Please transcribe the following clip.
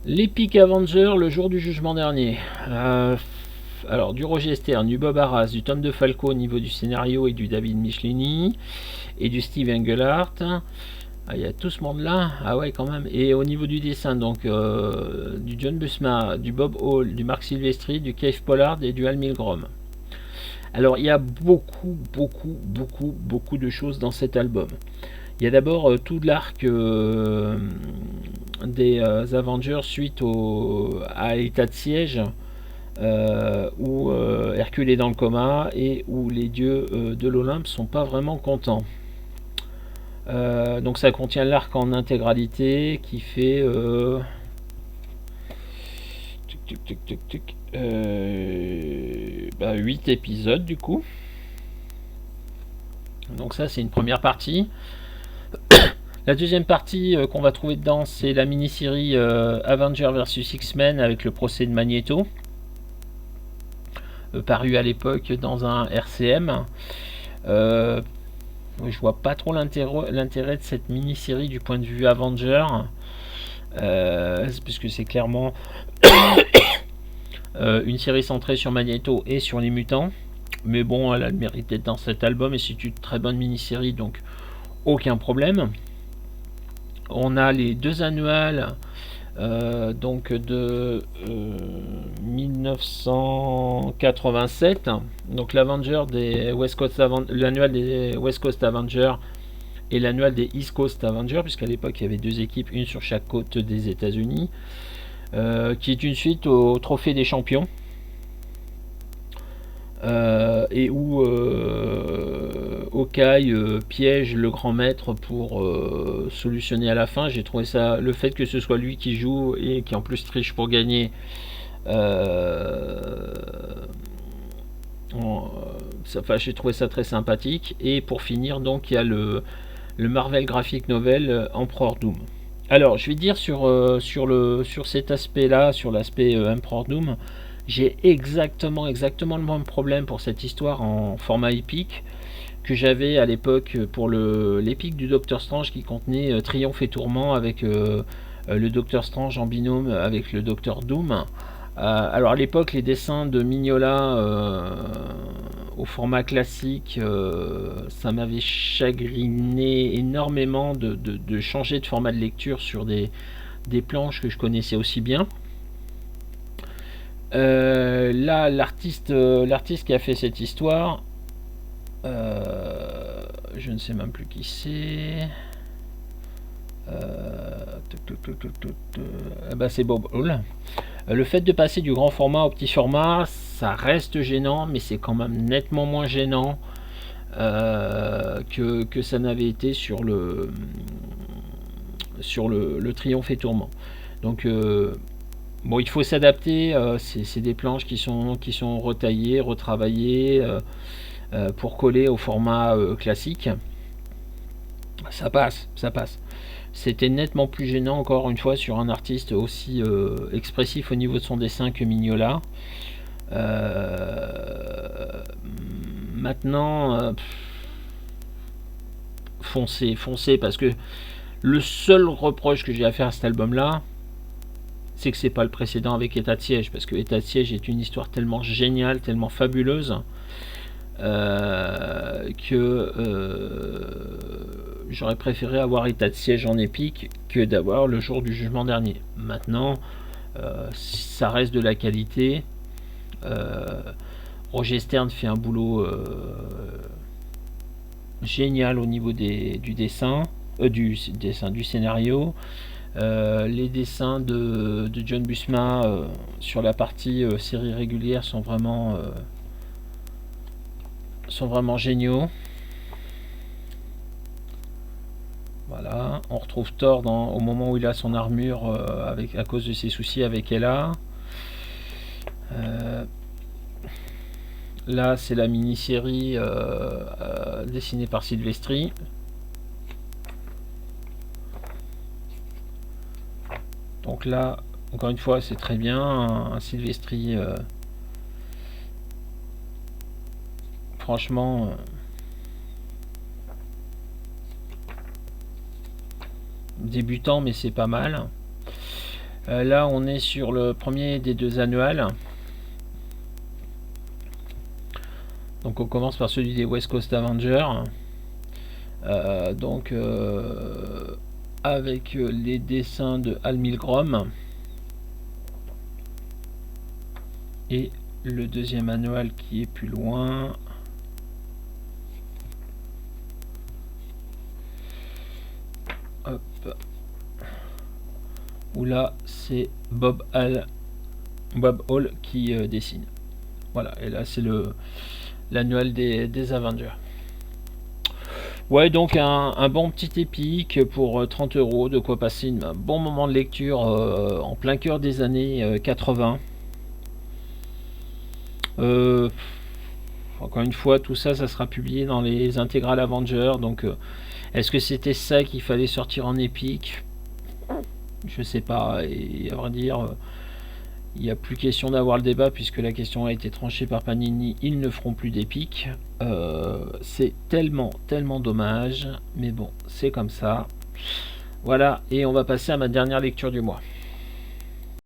L'Epic Avenger, le jour du jugement dernier. Alors, du Roger Stern, du Bob Arras, du Tom DeFalco au niveau du scénario et du David Michelini, et du Steve Englehart. Ah, il y a tout ce monde-là. Ah ouais, quand même. Et au niveau du dessin, donc, du John Buscema, du Bob Hall, du Marc Silvestri, du Keith Pollard et du Al Milgrom. Alors, il y a beaucoup de choses dans cet album. Il y a d'abord tout l'arc des Avengers suite à l'état de siège où Hercule est dans le coma et où les dieux de l'Olympe sont pas vraiment contents. Donc ça contient l'arc en intégralité qui fait 8 épisodes du coup. Donc ça c'est une première partie. La deuxième partie qu'on va trouver dedans, c'est la mini-série Avenger vs X-Men avec le procès de Magneto, paru à l'époque dans un RCM. Je vois pas trop l'intérêt de cette mini-série du point de vue Avenger, puisque c'est clairement une série centrée sur Magneto et sur les mutants. Mais bon, elle a le mérite d'être dans cet album et c'est une très bonne mini-série, donc aucun problème. On a les deux annuels donc de 1987, donc l'Avenger des West Coast l'annuel des West Coast Avengers et l'annuel des East Coast Avengers, puisqu'à l'époque il y avait deux équipes, une sur chaque côte des États-Unis, qui est une suite au Trophée des Champions. Et où Hawkeye piège le grand maître pour solutionner à la fin. J'ai trouvé ça, le fait que ce soit lui qui joue et qui en plus triche pour gagner, j'ai trouvé ça très sympathique. Et pour finir, donc il y a le Marvel Graphic Novel Emperor Doom. Alors, je vais dire sur cet aspect-là, sur l'aspect Emperor Doom, j'ai exactement le même problème pour cette histoire en format épique que j'avais à l'époque pour l'épique du Docteur Strange qui contenait Triomphe et Tourment avec le Docteur Strange en binôme avec le Docteur Doom. Alors à l'époque, les dessins de Mignola au format classique, ça m'avait chagriné énormément de changer de format de lecture sur des planches que je connaissais aussi bien. Là, l'artiste qui a fait cette histoire, je ne sais même plus qui c'est. C'est Bob Hall. Le fait de passer du grand format au petit format, ça reste gênant, mais c'est quand même nettement moins gênant que ça n'avait été sur le Triomphe et Tourment. Donc bon, il faut s'adapter. C'est des planches qui sont retaillées, retravaillées pour coller au format classique. Ça passe. C'était nettement plus gênant, encore une fois, sur un artiste aussi expressif au niveau de son dessin que Mignola. Maintenant, foncez, parce que le seul reproche que j'ai à faire à cet album-là, c'est que c'est pas le précédent avec État de siège, parce que État de siège est une histoire tellement géniale, tellement fabuleuse, que j'aurais préféré avoir État de siège en épique que d'avoir le jour du jugement dernier. Maintenant, ça reste de la qualité. Roger Stern fait un boulot génial au niveau du dessin, du scénario. Les dessins de John Buscema sur la partie série régulière sont vraiment géniaux. Voilà, on retrouve Thor au moment où il a son armure à cause de ses soucis avec Ella. Là, c'est la mini-série dessinée par Silvestri. Donc là, encore une fois, c'est très bien. Un Silvestri, franchement, débutant, mais c'est pas mal. Là, on est sur le premier des deux annuals. Donc on commence par celui des West Coast Avengers. Avec les dessins de Al Milgrom. Et le deuxième annual qui est plus loin. Hop. Où là c'est Bob Hall qui dessine. Voilà, et là c'est l'annual des Avengers. Ouais, donc un bon petit épique pour 30 €, de quoi passer un bon moment de lecture en plein cœur des années 80. Encore une fois, tout ça, ça sera publié dans les intégrales Avengers. Donc, est-ce que c'était ça qu'il fallait sortir en épique? Je sais pas. Et à vrai dire, il n'y a plus question d'avoir le débat puisque la question a été tranchée par Panini. Ils ne feront plus d'épique. C'est tellement dommage. Mais bon, c'est comme ça. Voilà. Et on va passer à ma dernière lecture du mois.